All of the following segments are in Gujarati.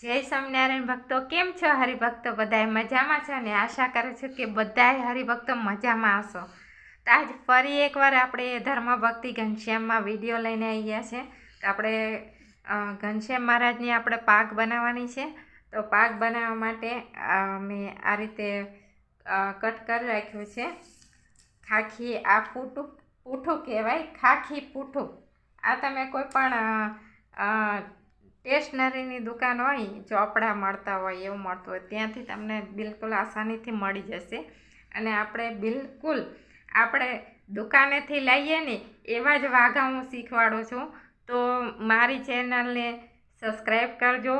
જય સ્વામિનારાયણ ભક્તો, કેમ છો હરિભક્તો? બધાય મજામાં છો ને? આશા કરું છું કે બધાય હરિભક્તો મજામાં હશો. તો આજ ફરી એકવાર આપણે ધર્મ ભક્તિ ઘનશ્યામમાં વિડીયો લઈને આવી ગયા છે. તો આપણે ઘનશ્યામ મહારાજની આપણે પાક બનાવવાની છે. તો પાક બનાવવા માટે મેં આ રીતે કટ કરી રાખ્યું છે. ખાખી આ પૂઠું કહેવાય, ખાખી પૂઠું. આ તમે કોઈ પણ સ્ટેશનરીની દુકાન હોય, ચોપડા મળતા હોય, એવું મળતું હોય ત્યાંથી તમને બિલકુલ આસાનીથી મળી જશે. અને આપણે દુકાનેથી લઈએ ને એવા જ વાઘા હું શીખવાડું છું. તો મારી ચેનલને સબસ્ક્રાઈબ કરજો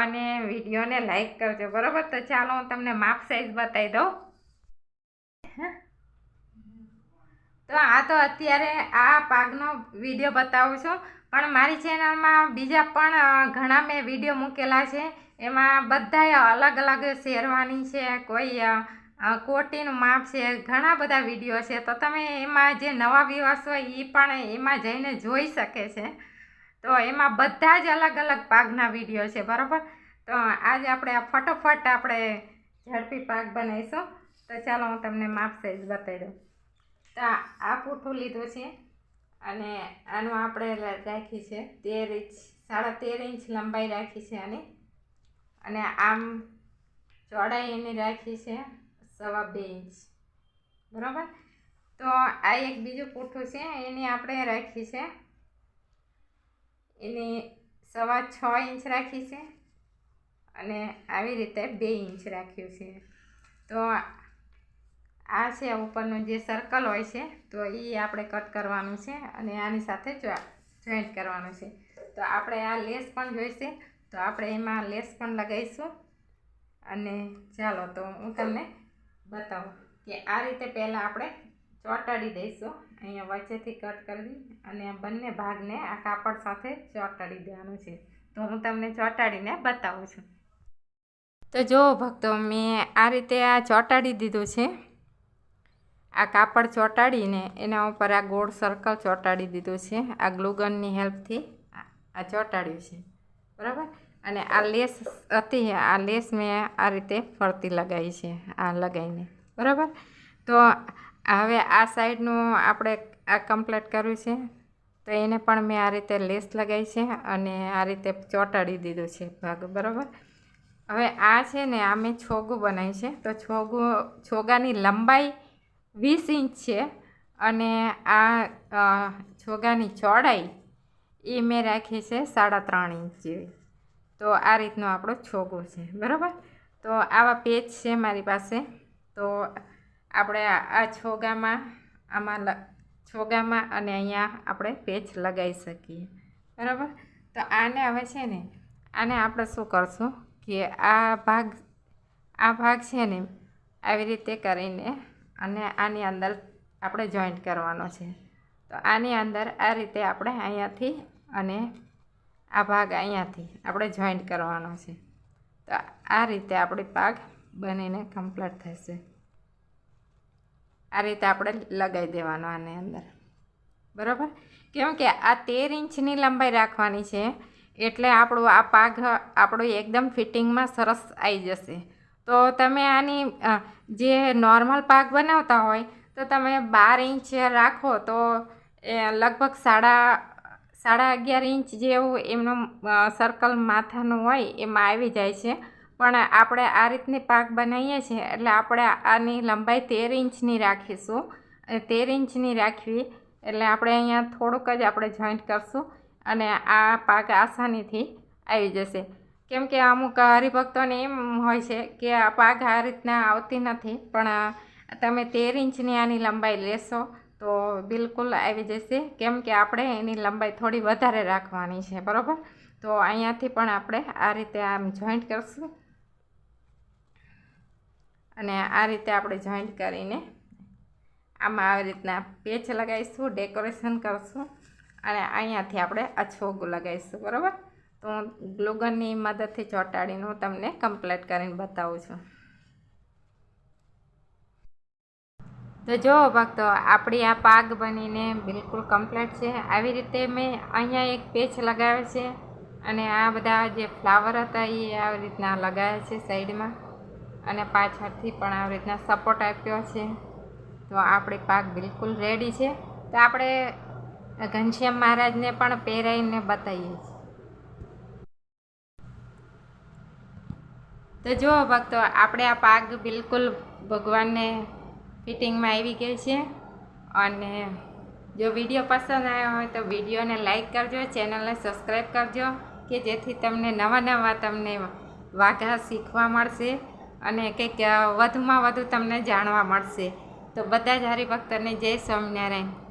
અને વિડીયોને લાઈક કરજો, બરાબર? તો ચાલો હું તમને માપ સાઈઝ બતાવી દઉં. તો આ તો અત્યારે આ પાકનો વિડીયો બતાવું છું, પણ મારી ચેનલમાં બીજા પણ ઘણા મેં વિડીયો મૂકેલા છે. એમાં બધાય અલગ અલગ શેરવાની છે, કોઈ કોટીનું માપ છે, ઘણા બધા વિડીયો છે. તો તમે એમાં જે નવા વ્યુઅર્સ હોય એ પણ એમાં જઈને જોઈ શકે છે. તો એમાં બધા જ અલગ અલગ પાકના વિડીયો છે, બરાબર? તો આજે આપણે ફટોફટ આપણે ઝડપી પાક બનાવીશું. તો ચાલો હું તમને માપ સાઈઝ બતાવી દઉં. તો આ પૂઠું લીધું છે અને આનું આપણે રાખી છે 13 ઇંચ, 13.5 ઇંચ લંબાઈ રાખી છે આની. અને આમ ચોડાઈ એની રાખી છે 2.25 ઇંચ, બરાબર? તો આ એક બીજું પૂઠું છે, એની આપણે રાખી છે એની 6.25 ઇંચ રાખી છે અને આવી રીતે 2 ઇંચ રાખ્યું છે. તો આ છે ઉપરનું જે સર્કલ હોય છે, તો એ આપણે કટ કરવાનું છે અને આની સાથે જોઈન્ટ કરવાનું છે. તો આપણે આ લેસ પણ જોઈશે, તો આપણે એમાં લેસ પણ લગાવીશું. અને ચાલો તો હું તમને બતાવું કે આ રીતે પહેલાં આપણે ચોંટાડી દઈશું. અહીંયા વચ્ચેથી કટ કરી અને બંને ભાગને આ કાપડ સાથે ચોંટાડી દેવાનું છે. તો હું તમને ચોંટાડીને બતાવું છું. તો જો ભક્તો, મેં આ રીતે આ ચોંટાડી દીધું છે. આ કાપડ ચોંટાડીને એના ઉપર આ ગોળ સર્કલ ચોંટાડી દીધું છે. આ ગ્લુગનની હેલ્પથી આ ચોંટાડ્યું છે, બરાબર? અને આ લેસ હતી, આ લેસ મેં આ રીતે ફરતી લગાવી છે, આ લગાવીને, બરાબર? તો હવે આ સાઈડનું આપણે આ કમ્પ્લીટ કર્યું છે. તો એને પણ મેં આ રીતે લેસ લગાવી છે અને આ રીતે ચોંટાડી દીધું છે ભાગ, બરાબર? હવે આ છે ને, આ મેં છોગું બનાવ્યું છે. તો છોગાની લંબાઈ 20 ઇંચ છે અને આ છોગાની ચોડાઈ એ મેં રાખી છે 3.5 ઇંચ જેવી. તો આ રીતનું આપણું છોગું છે, બરાબર? તો આવા પેચ છે મારી પાસે. તો આપણે આ છોગામાં અને અહીંયા આપણે પેચ લગાવી શકીએ, બરાબર? તો આને હવે છે ને, આને આપણે શું કરશું કે આ ભાગ છે ને આવી રીતે કરીને અને આની અંદર આપણે જોઈન્ટ કરવાનો છે. તો આની અંદર આ રીતે આપણે અહીંયાથી અને આ ભાગ અહીંયાથી આપણે જોઈન્ટ કરવાનો છે. તો આ રીતે આપણી પાક બનીને કમ્પ્લીટ થશે. આ રીતે આપણે લગાવી દેવાનો આની અંદર, બરાબર? કેમ કે આ 13 ઇંચની લંબાઈ રાખવાની છે, એટલે આપણું આ પાક આપણું એકદમ ફિટિંગમાં સરસ આવી જશે. તો તમે આની જે નોર્મલ પાક બનાવતા હોય તો તમે 12 ઇંચ રાખો તો લગભગ 11.5 ઇંચ જેવું એમનું સર્કલ માથાનું હોય એમાં આવી જાય છે. પણ આપણે આ રીતની પાક બનાવીએ છીએ એટલે આપણે આની લંબાઈ 13 ઇંચની રાખીશું. 13 ઇંચની રાખવી એટલે આપણે અહીંયા થોડુંક જ આપણે જોઈન્ટ કરશું અને આ પાક આસાનીથી આવી જશે. કેમ કે અમુક હરિભક્તોને એમ હોય છે કે આ પાક આ રીતના આવતી નથી, પણ તમે 13 ઇંચની આની લંબાઈ લેશો તો બિલકુલ આવી જશે. કેમ કે આપણે એની લંબાઈ થોડી વધારે રાખવાની છે, બરાબર? તો અહીંયાથી પણ આપણે આ રીતે આમ જોઈન્ટ કરશું અને આ રીતે આપણે જોઈન્ટ કરીને આમાં આવી રીતના પેચ લગાવીશું, ડેકોરેશન કરશું અને અહીંયાથી આપણે આ છોગું લગાવીશું, બરાબર? તો હું ગ્લુગનની મદદથી ચોંટાડીને હું તમને કમ્પ્લીટ કરીને બતાવું છું. તો જો ભક્તો, આપણી આ પાક બનીને બિલકુલ કમ્પ્લીટ છે. આવી રીતે મેં અહીંયા એક પેચ લગાવે છે અને આ બધા જે ફ્લાવર હતા એ આવી રીતના લગાવ્યા છે સાઈડમાં, અને પાછળથી પણ આવી રીતના સપોર્ટ આપ્યો છે. તો આપણી પાક બિલકુલ રેડી છે. તો આપણે ઘનશ્યામ મહારાજને પણ પહેરાવીને બતાવીએ છીએ. તો જુઓ ભક્તો, આપણે આ પાગ બિલકુલ ભગવાનને ફિટિંગમાં આવી ગઈ છે. અને જો વિડીયો પસંદ આવ્યો હોય તો વિડીયોને લાઈક કરજો, ચેનલને સબસ્ક્રાઈબ કરજો, કે જેથી તમને નવા તમને વાઘા શીખવા મળશે અને કંઈક વધુમાં વધુ તમને જાણવા મળશે. તો બધા જ હરિભક્તોને જય સ્વામિનારાયણ.